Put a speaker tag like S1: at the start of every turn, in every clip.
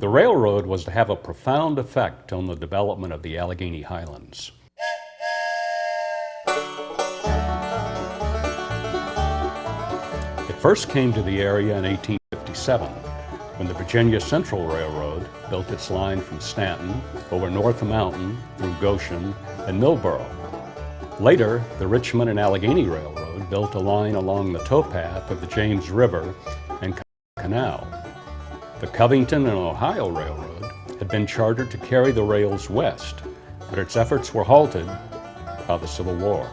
S1: The railroad was to have a profound effect on the development of the Alleghany Highlands. It first came to the area in 1857, when the Virginia Central Railroad built its line from Stanton over North Mountain through Goshen and Millboro. Later, the Richmond and Alleghany Railroad built a line along the towpath of the James River and Canal. The Covington and Ohio Railroad had been chartered to carry the rails west, but its efforts were halted by the Civil War.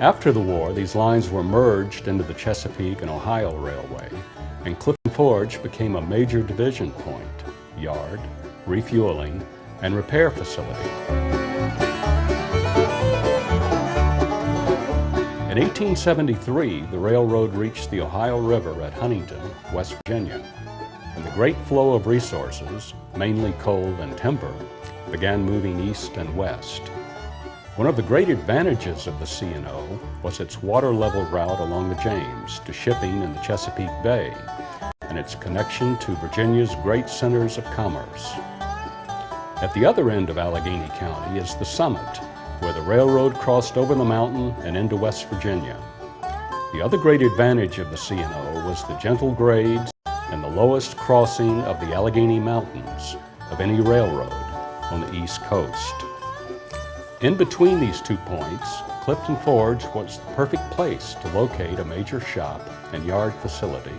S1: After the war, these lines were merged into the Chesapeake and Ohio Railway, and Clifton Forge became a major division point, yard, refueling, and repair facility. In 1873, the railroad reached the Ohio River at Huntington, West Virginia, and the great flow of resources, mainly coal and timber, began moving east and west. One of the great advantages of the C&O was its water-level route along the James to shipping in the Chesapeake Bay and its connection to Virginia's great centers of commerce. At the other end of Alleghany County is the Summit, where the railroad crossed over the mountain and into West Virginia. The other great advantage of the C&O was the gentle grades and the lowest crossing of the Alleghany Mountains of any railroad on the East Coast. In between these 2 points, Clifton Forge was the perfect place to locate a major shop and yard facility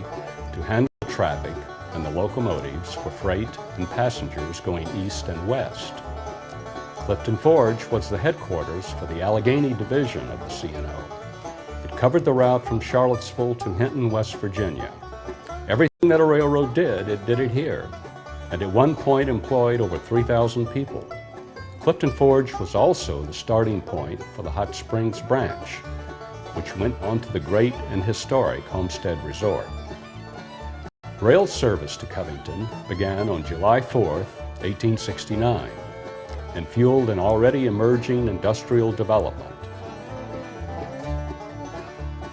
S1: to handle traffic and the locomotives for freight and passengers going east and west. Clifton Forge was the headquarters for the Alleghany division of the C&O. It covered the route from Charlottesville to Hinton, West Virginia. Everything that a railroad did, it did it here, and at one point employed over 3,000 people. Clifton Forge was also the starting point for the Hot Springs branch, which went on to the great and historic Homestead Resort. Rail service to Covington began on July 4th, 1869, and fueled an already emerging industrial development.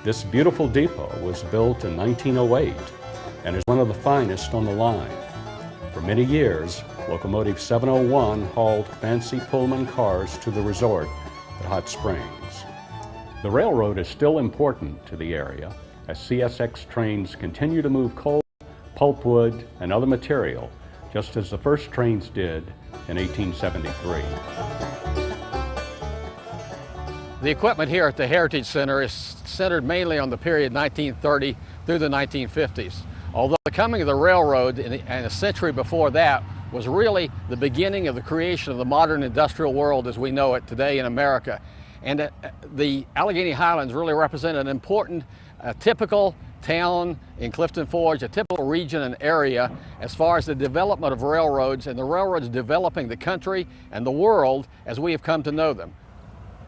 S1: This beautiful depot was built in 1908 and is one of the finest on the line. For many years, Locomotive 701 hauled fancy Pullman cars to the resort at Hot Springs. The railroad is still important to the area as CSX trains continue to move coal, pulpwood, and other material, just as the first trains did in 1873.
S2: The equipment here at the Heritage Center is centered mainly on the period 1930 through the 1950s. Although the coming of the railroad and a century before that was really the beginning of the creation of the modern industrial world as we know it today in America. And the Alleghany Highlands really represent an important, typical town in Clifton Forge, a typical region and area as far as the development of railroads and the railroads developing the country and the world as we have come to know them.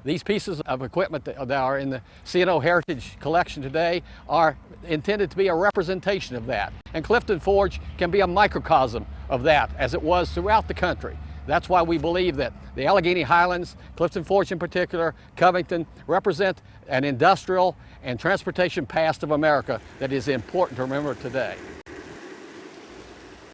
S2: These pieces of equipment that are in the C&O Heritage Collection today are intended to be a representation of that. And Clifton Forge can be a microcosm of that as it was throughout the country. That's why we believe that the Alleghany Highlands, Clifton Forge in particular, Covington, represent an industrial and transportation past of America that is important to remember today.